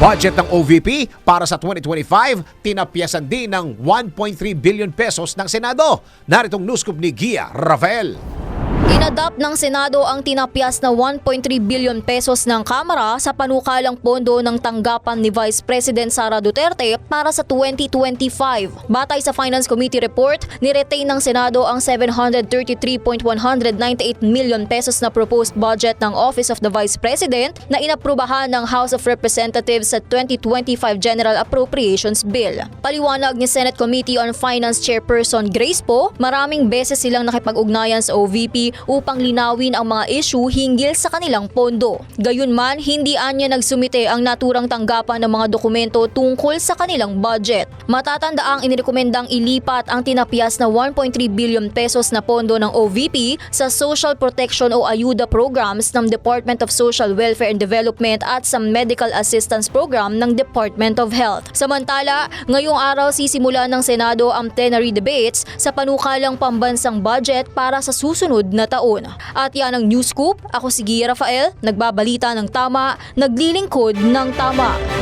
Budget ng OVP para sa 2025, tinapyasan din ng 1.3 billion pesos ng Senado. Naritong newscoop ni Gia Rafael. Inadapt ng Senado ang tinapyas na 1.3 billion pesos ng Kamara sa panukalang pondo ng tanggapan ni Vice President Sara Duterte para sa 2025. Batay sa Finance Committee report, niretain ng Senado ang 733.198 million pesos na proposed budget ng Office of the Vice President na inaprubahan ng House of Representatives sa 2025 General Appropriations Bill. Paliwanag ni Senate Committee on Finance Chairperson Grace Poe, maraming beses silang nakipag-ugnayan sa OVP upang linawin ang mga issue hinggil sa kanilang pondo. Gayunman, hindi anya nagsumite ang naturang tanggapan ng mga dokumento tungkol sa kanilang budget. Matatandaang inirekomendang ilipat ang tinapyas na 1.3 billion pesos na pondo ng OVP sa Social Protection o Ayuda programs ng Department of Social Welfare and Development at sa Medical Assistance Program ng Department of Health. Samantala, ngayong araw sisimula ng Senado ang plenary debates sa panukalang pambansang budget para sa susunod na taon. At yan ang News Scoop. Ako si Gia Rafael, nagbabalita ng tama, naglilingkod ng tama.